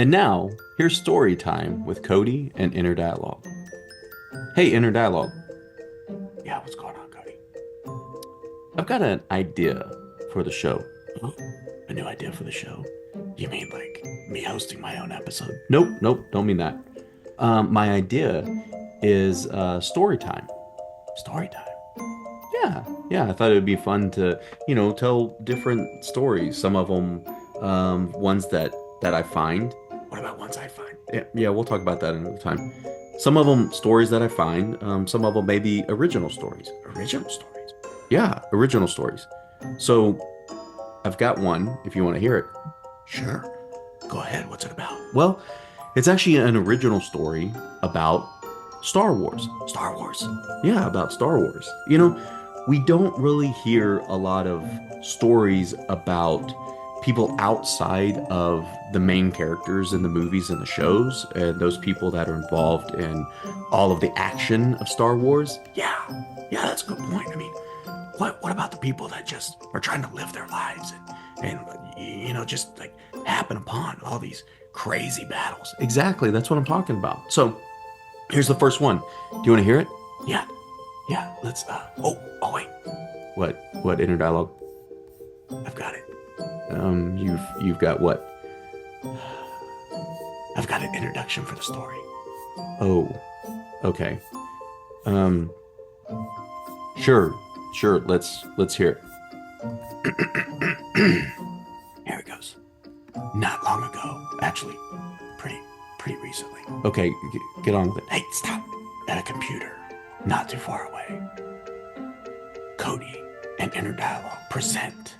And now, here's story time with Cody and Inner Dialogue. Hey, Inner Dialogue. Yeah, what's going on, Cody? I've got an idea for the show. Oh, a new idea for the show? You mean like me hosting my own episode? Nope, nope, don't mean that. My idea is story time. Story time. Yeah, yeah, I thought it would be fun to, tell different stories. Some of them, ones that I find. What about ones I find? Yeah, yeah, we'll talk about that another time. Some of them stories that I find. Some of them maybe original stories. Original stories. Yeah, original stories. So I've got one if you want to hear it. Sure. Go ahead. What's it about? Well, it's actually an original story about Star Wars. Star Wars. Yeah, about Star Wars. We don't really hear a lot of stories about people outside of the main characters in the movies and the shows, and those people that are involved in all of the action of Star Wars. Yeah. Yeah, that's a good point. I mean, what about the people that just are trying to live their lives and just like happen upon all these crazy battles? Exactly, that's what I'm talking about. So here's the first one. Do you want to hear it? Yeah. Yeah. Let's oh wait. What inner dialogue? I've got it. You've got what? I've got an introduction for the story. Oh, okay. Um, sure, sure. Let's hear it. Here it goes. Not long ago, actually, pretty recently. Okay, get on with it. Hey, stop! At a computer, not too far away. Cody and Inner Dialogue present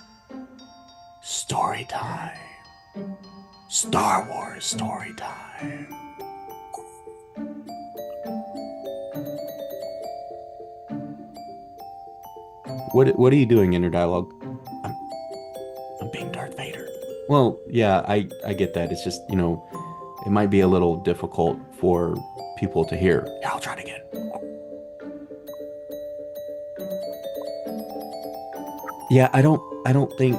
Story Time. Star Wars Story Time. What are you doing, inner dialogue? I'm I'm being Darth Vader. Well, yeah, I get that. It's just, it might be a little difficult for people to hear. Yeah, I'll try it again. Yeah, I don't think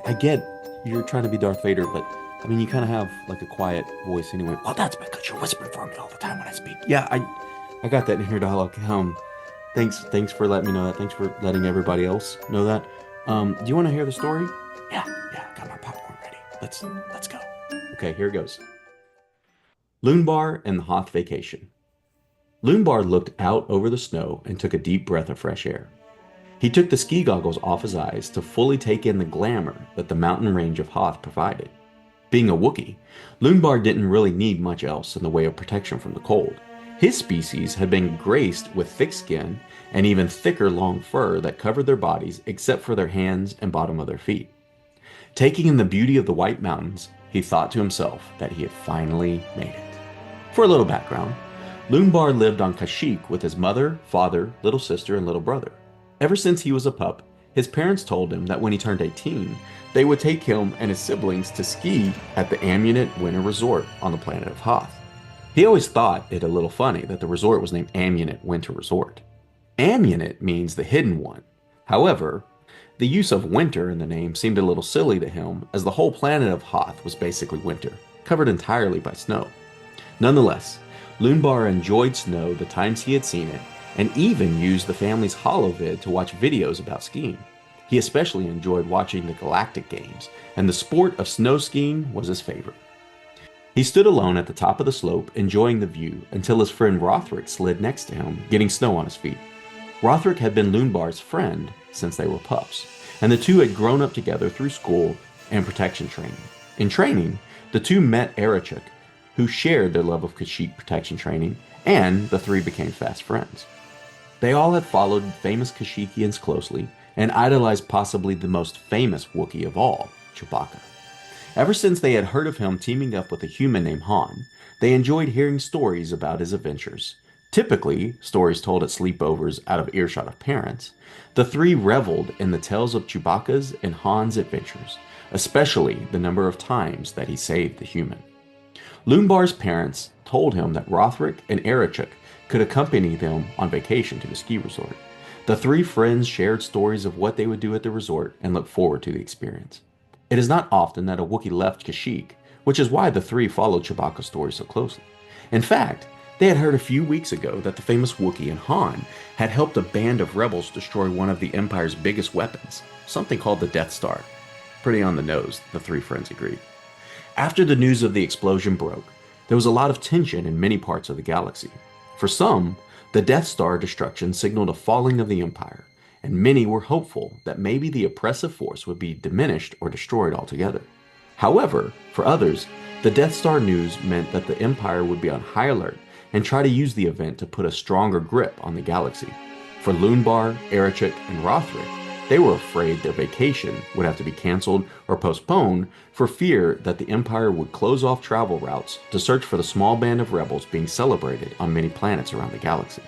I get you're trying to be Darth Vader, but I mean, you kind of have like a quiet voice anyway. Well, that's because you're whispering for me all the time when I speak. Yeah, I got that inner dialogue. Thanks for letting me know that. Thanks for letting everybody else know that. Do you want to hear the story? Yeah, yeah, I got my popcorn ready. Let's go. Okay, here it goes. Luunaar and the Hoth vacation. Luunaar looked out over the snow and took a deep breath of fresh air. He took the ski goggles off his eyes to fully take in the glamour that the mountain range of Hoth provided. Being a Wookiee, Luunaar didn't really need much else in the way of protection from the cold. His species had been graced with thick skin and even thicker long fur that covered their bodies except for their hands and bottom of their feet. Taking in the beauty of the White Mountains, he thought to himself that he had finally made it. For a little background, Luunaar lived on Kashyyyk with his mother, father, little sister, and little brother. Ever since he was a pup, his parents told him that when he turned 18, they would take him and his siblings to ski at the Amunet Winter Resort on the planet of Hoth. He always thought it a little funny that the resort was named Amunet Winter Resort. Amunet means the hidden one. However, the use of winter in the name seemed a little silly to him, as the whole planet of Hoth was basically winter, covered entirely by snow. Nonetheless, Luunaar enjoyed snow the times he had seen it, and even used the family's holovid to watch videos about skiing. He especially enjoyed watching the Galactic Games, and the sport of snow skiing was his favorite. He stood alone at the top of the slope, enjoying the view, until his friend Rothric slid next to him, getting snow on his feet. Rothric had been Luunaar's friend since they were pups, and the two had grown up together through school and protection training. In training, the two met Erichuk, who shared their love of Kashyyyk protection training, and the three became fast friends. They all had followed famous Kashyykians closely and idolized possibly the most famous Wookiee of all, Chewbacca. Ever since they had heard of him teaming up with a human named Han, they enjoyed hearing stories about his adventures. Typically, stories told at sleepovers out of earshot of parents, the three reveled in the tales of Chewbacca's and Han's adventures, especially the number of times that he saved the human. Luunaar's parents told him that Rothric and Erichuk could accompany them on vacation to the ski resort. The three friends shared stories of what they would do at the resort and looked forward to the experience. It is not often that a Wookiee left Kashyyyk which is why the three followed Chewbacca's story so closely. In fact, they had heard a few weeks ago that the famous Wookiee and Han had helped a band of rebels destroy one of the Empire's biggest weapons, something called the Death Star. Pretty on the nose, the three friends agreed. After the news of the explosion broke, there was a lot of tension in many parts of the galaxy. For some, the Death Star destruction signaled a falling of the Empire, and many were hopeful that maybe the oppressive force would be diminished or destroyed altogether. However, for others, the Death Star news meant that the Empire would be on high alert and try to use the event to put a stronger grip on the galaxy. For Luunaar, Erechek, and Rothric, they were afraid their vacation would have to be canceled or postponed for fear that the Empire would close off travel routes to search for the small band of rebels being celebrated on many planets around the galaxy.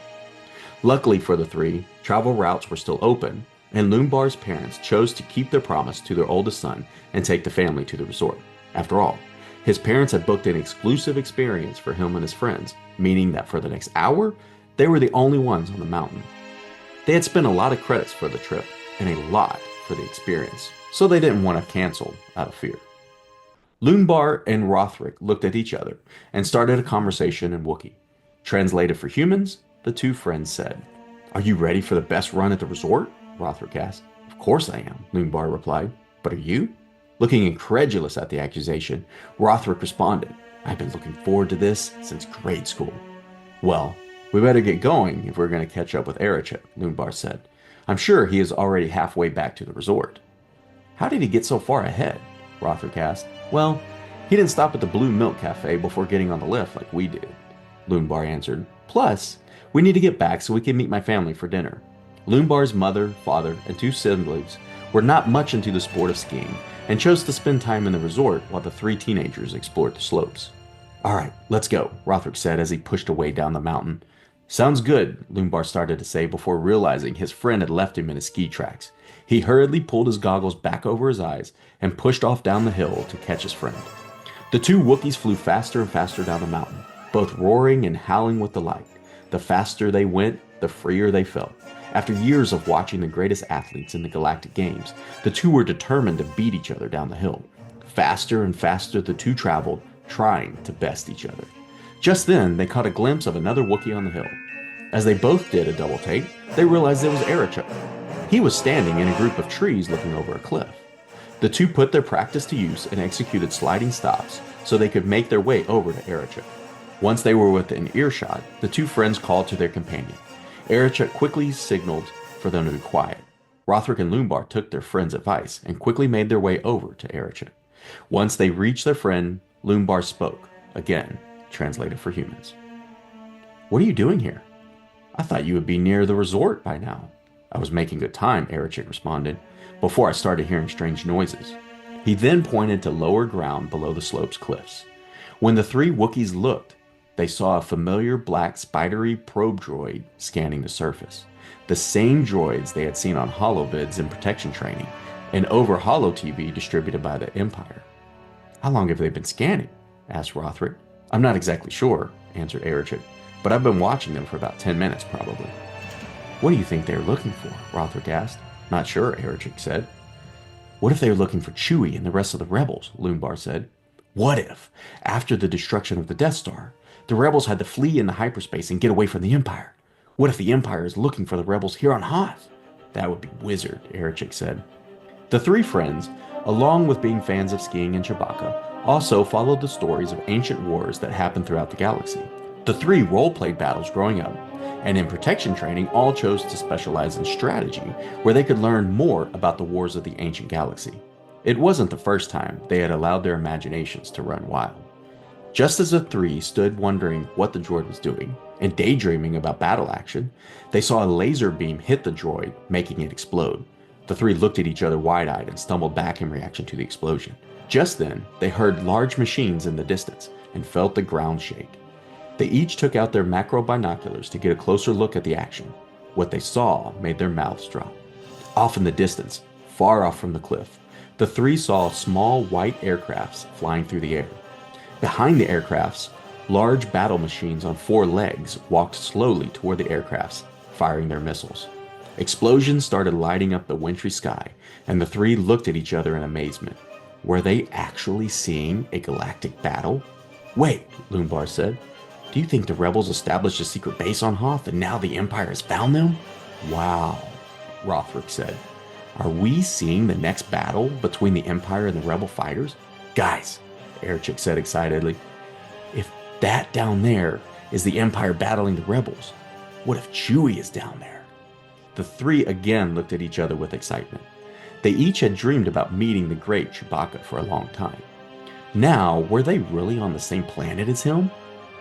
Luckily for the three, travel routes were still open, and Luunaar's parents chose to keep their promise to their oldest son and take the family to the resort. After all, his parents had booked an exclusive experience for him and his friends, meaning that for the next hour, they were the only ones on the mountain. They had spent a lot of credits for the trip and a lot for the experience, so they didn't want to cancel out of fear. Luunaar and Rothric looked at each other and started a conversation in Wookiee. Translated for humans, the two friends said, "Are you ready for the best run at the resort?" Rothric asked. "Of course I am," Luunaar replied. "But are you?" Looking incredulous at the accusation, Rothric responded, "I've been looking forward to this since grade school." "Well, we better get going if we're going to catch up with Erechek," Luunaar said. "I'm sure he is already halfway back to the resort." "How did he get so far ahead?" Rothric asked. "Well, he didn't stop at the Blue Milk Cafe before getting on the lift like we did," Luunaar answered. "Plus, we need to get back so we can meet my family for dinner." Luunaar's mother, father, and two siblings were not much into the sport of skiing and chose to spend time in the resort while the three teenagers explored the slopes. "All right, let's go," Rothric said as he pushed away down the mountain. "Sounds good," Luunaar started to say before realizing his friend had left him in his ski tracks. He hurriedly pulled his goggles back over his eyes and pushed off down the hill to catch his friend. The two Wookiees flew faster and faster down the mountain, both roaring and howling with delight. The faster they went, the freer they felt. After years of watching the greatest athletes in the Galactic Games, the two were determined to beat each other down the hill. Faster and faster the two traveled, trying to best each other. Just then, they caught a glimpse of another Wookiee on the hill. As they both did a double take, they realized it was Erechek. He was standing in a group of trees looking over a cliff. The two put their practice to use and executed sliding stops so they could make their way over to Erechek. Once they were within earshot, the two friends called to their companion. Erechek quickly signaled for them to be quiet. Rothric and Luunaar took their friend's advice and quickly made their way over to Erechek. Once they reached their friend, Luunaar spoke, again, translated for humans. "What are you doing here? I thought you would be near the resort by now." "I was making good time," Erechek responded, "before I started hearing strange noises." He then pointed to lower ground below the slope's cliffs. When the three Wookiees looked, they saw a familiar black spidery probe droid scanning the surface. The same droids they had seen on holovids in protection training and over holo TV distributed by the Empire. "How long have they been scanning?" asked Rothric. "I'm not exactly sure," answered Erechek, "but I've been watching them for about 10 minutes probably." "What do you think they're looking for?" Rothric asked. "Not sure," Erechek said. "What if they were looking for Chewie and the rest of the rebels?" Luunaar said. "What if, after the destruction of the Death Star, the rebels had to flee into hyperspace and get away from the Empire? What if the Empire is looking for the rebels here on Hoth?" "That would be wizard," Erechek said. The three friends, along with being fans of skiing and Chewbacca, also followed the stories of ancient wars that happened throughout the galaxy. The three role-played battles growing up, and in protection training all chose to specialize in strategy, where they could learn more about the wars of the ancient galaxy. It wasn't the first time they had allowed their imaginations to run wild. Just as the three stood wondering what the droid was doing and daydreaming about battle action, they saw a laser beam hit the droid, making it explode. The three looked at each other wide-eyed and stumbled back in reaction to the explosion. Just then, they heard large machines in the distance and felt the ground shake. They each took out their macro binoculars to get a closer look at the action. What they saw made their mouths drop. Off in the distance, far off from the cliff, the three saw small white aircrafts flying through the air. Behind the aircrafts, large battle machines on four legs walked slowly toward the aircrafts, firing their missiles. Explosions started lighting up the wintry sky, and the three looked at each other in amazement. Were they actually seeing a galactic battle? Wait, Luunaar said. Do you think the rebels established a secret base on Hoth and now the Empire has found them? Wow, Rothric said. Are we seeing the next battle between the Empire and the rebel fighters? Guys, Erchik said excitedly, if that down there is the Empire battling the rebels, what if Chewie is down there? The three again looked at each other with excitement. They each had dreamed about meeting the great Chewbacca for a long time. Now, were they really on the same planet as him?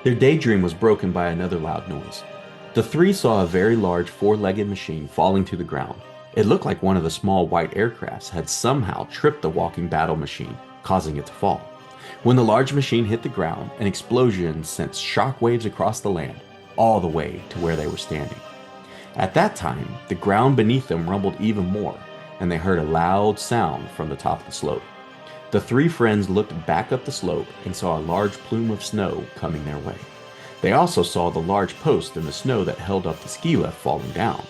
Their daydream was broken by another loud noise. The three saw a very large four-legged machine falling to the ground. It looked like one of the small white aircrafts had somehow tripped the walking battle machine, causing it to fall. When the large machine hit the ground, an explosion sent shockwaves across the land, all the way to where they were standing. At that time, the ground beneath them rumbled even more, and they heard a loud sound from the top of the slope. The three friends looked back up the slope and saw a large plume of snow coming their way. They also saw the large post in the snow that held up the ski lift falling down.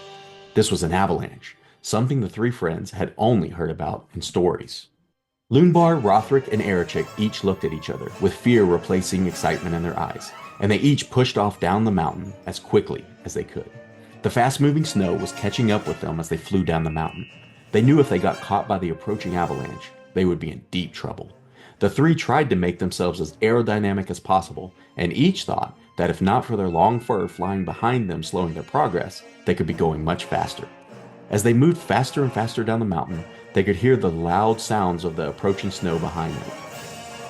This was an avalanche, something the three friends had only heard about in stories. Luunaar, Rothric, and Erchik each looked at each other, with fear replacing excitement in their eyes, and they each pushed off down the mountain as quickly as they could. The fast-moving snow was catching up with them as they flew down the mountain. They knew if they got caught by the approaching avalanche, they would be in deep trouble. The three tried to make themselves as aerodynamic as possible, and each thought that if not for their long fur flying behind them slowing their progress, they could be going much faster. As they moved faster and faster down the mountain, they could hear the loud sounds of the approaching snow behind them.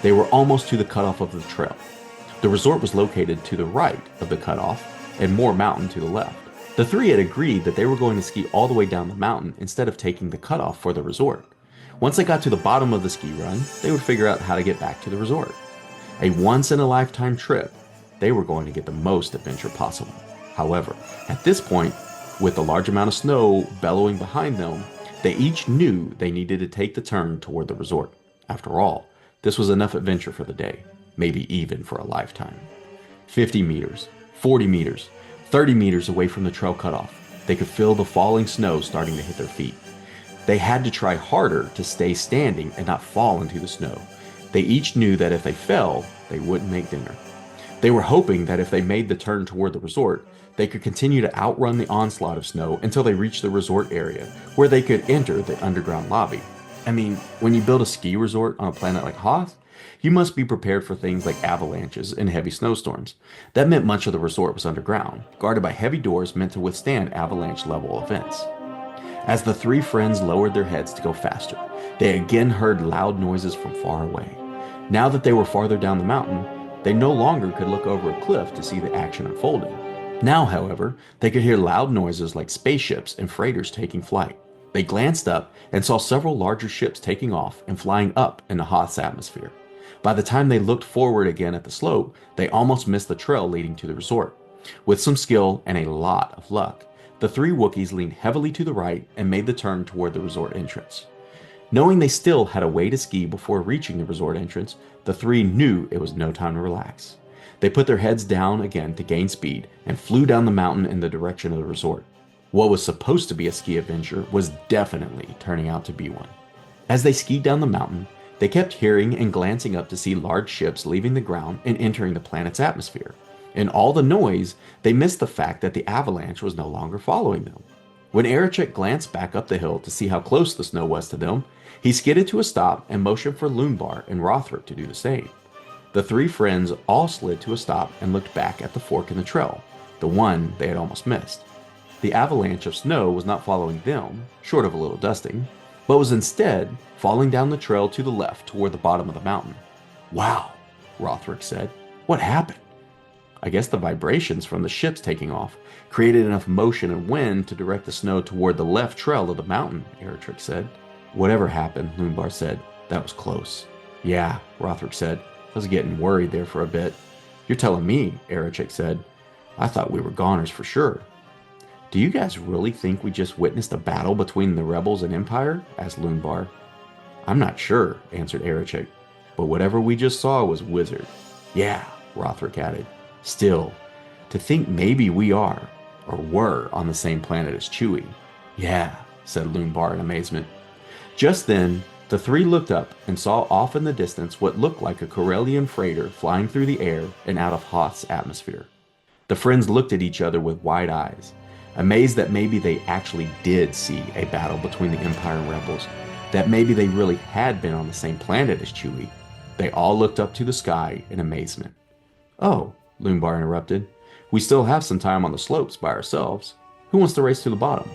They were almost to the cutoff of the trail. The resort was located to the right of the cutoff, and more mountain to the left. The three had agreed that they were going to ski all the way down the mountain instead of taking the cutoff for the resort. Once they got to the bottom of the ski run, they would figure out how to get back to the resort. A once-in-a-lifetime trip, they were going to get the most adventure possible. However, at this point, with the large amount of snow bellowing behind them, they each knew they needed to take the turn toward the resort. After all, this was enough adventure for the day, maybe even for a lifetime. 50 meters, 40 meters, 30 meters away from the trail cutoff, they could feel the falling snow starting to hit their feet. They had to try harder to stay standing and not fall into the snow. They each knew that if they fell, they wouldn't make dinner. They were hoping that if they made the turn toward the resort, they could continue to outrun the onslaught of snow until they reached the resort area, where they could enter the underground lobby. I mean, when you build a ski resort on a planet like Hoth, you must be prepared for things like avalanches and heavy snowstorms. That meant much of the resort was underground, guarded by heavy doors meant to withstand avalanche-level events. As the three friends lowered their heads to go faster, they again heard loud noises from far away. Now that they were farther down the mountain, they no longer could look over a cliff to see the action unfolding. Now, however, they could hear loud noises like spaceships and freighters taking flight. They glanced up and saw several larger ships taking off and flying up into Hoth's atmosphere. By the time they looked forward again at the slope, they almost missed the trail leading to the resort. With some skill and a lot of luck, the three Wookiees leaned heavily to the right and made the turn toward the resort entrance. Knowing they still had a way to ski before reaching the resort entrance, the three knew it was no time to relax. They put their heads down again to gain speed and flew down the mountain in the direction of the resort. What was supposed to be a ski adventure was definitely turning out to be one. As they skied down the mountain, they kept hearing and glancing up to see large ships leaving the ground and entering the planet's atmosphere. In all the noise, they missed the fact that the avalanche was no longer following them. When Erchik glanced back up the hill to see how close the snow was to them, he skidded to a stop and motioned for Luunaar and Rothric to do the same. The three friends all slid to a stop and looked back at the fork in the trail, the one they had almost missed. The avalanche of snow was not following them, short of a little dusting, but was instead falling down the trail to the left toward the bottom of the mountain. Wow, Rothric said. What happened? I guess the vibrations from the ships taking off created enough motion and wind to direct the snow toward the left trail of the mountain, Erchik said. Whatever happened, Luunaar said, that was close. Yeah, Rothric said. I was getting worried there for a bit. You're telling me, Erchik said. I thought we were goners for sure. Do you guys really think we just witnessed a battle between the rebels and Empire? Asked Luunaar. I'm not sure, answered Erchik, but whatever we just saw was wizard. Yeah, Rothric added. Still, to think maybe we are, or were, on the same planet as Chewie. Yeah, said Luunaar in amazement. Just then, The three looked up and saw off in the distance what looked like a Corellian freighter flying through the air and out of Hoth's atmosphere. The friends looked at each other with wide eyes, amazed that maybe they actually did see a battle between the Empire and Rebels, that maybe they really had been on the same planet as Chewie. They all looked up to the sky in amazement. "Oh," Luunaar interrupted, "we still have some time on the slopes by ourselves. Who wants to race to the bottom?"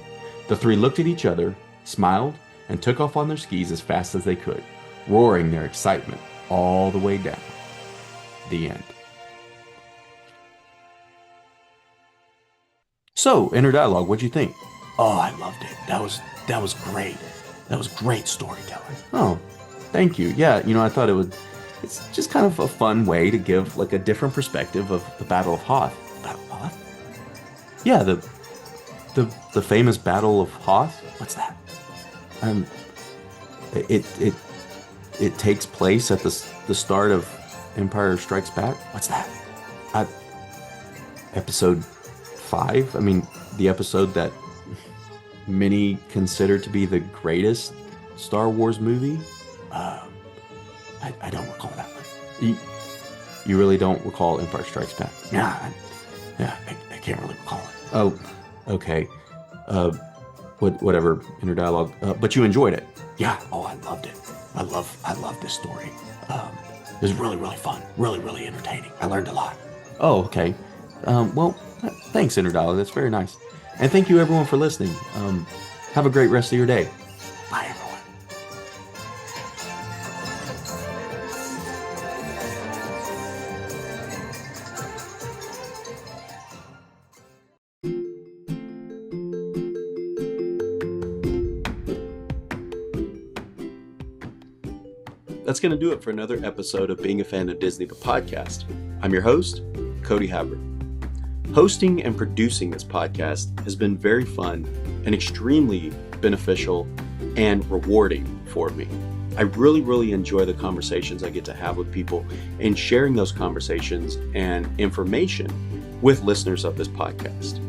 The three looked at each other, smiled, and took off on their skis as fast as they could, roaring their excitement all the way down. The end. So, inner dialogue, what'd you think? Oh, I loved it. That was great. That was great storytelling. Oh, thank you. Yeah, I thought it's just kind of a fun way to give like a different perspective of the Battle of Hoth. Battle of Hoth? Yeah, the famous Battle of Hoth. What's that? It takes place at the start of Empire Strikes Back. What's that? Episode 5. I mean, the episode that many consider to be the greatest Star Wars movie. I don't recall that one. You really don't recall Empire Strikes Back? Nah, I can't really recall it. Oh, okay. Whatever, inner dialogue. But you enjoyed it. Yeah. Oh, I loved it. I love this story. It was really, really fun. Really, really entertaining. I learned a lot. Oh, okay. Well, thanks, inner dialogue. That's very nice. And thank you, everyone, for listening. Have a great rest of your day. Bye, everyone. That's going to do it for another episode of Being a Fan of Disney, the podcast. I'm your host, Cody Havard. Hosting and producing this podcast has been very fun and extremely beneficial and rewarding for me. I really, really enjoy the conversations I get to have with people and sharing those conversations and information with listeners of this podcast.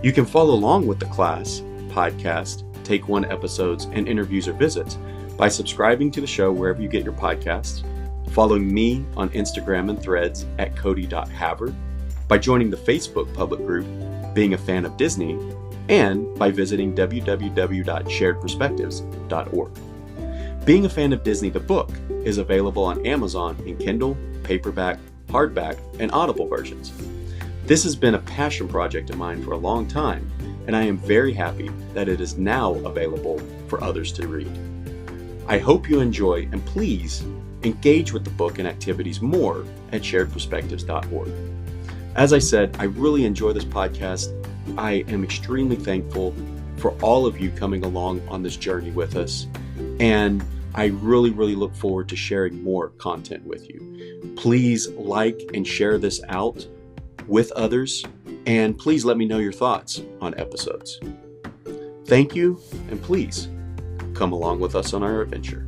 You can follow along with the class, podcast, Take One episodes, and interviews or visits by subscribing to the show wherever you get your podcasts, following me on Instagram and Threads at cody.havard, by joining the Facebook public group Being a Fan of Disney, and by visiting www.sharedperspectives.org. Being a Fan of Disney, the book, is available on Amazon in Kindle, paperback, hardback, and Audible versions. This has been a passion project of mine for a long time, and I am very happy that it is now available for others to read. I hope you enjoy, and please engage with the book and activities more at sharedperspectives.org. As I said, I really enjoy this podcast. I am extremely thankful for all of you coming along on this journey with us, and I really, really look forward to sharing more content with you. Please like and share this out with others, and please let me know your thoughts on episodes. Thank you, and please come along with us on our adventure.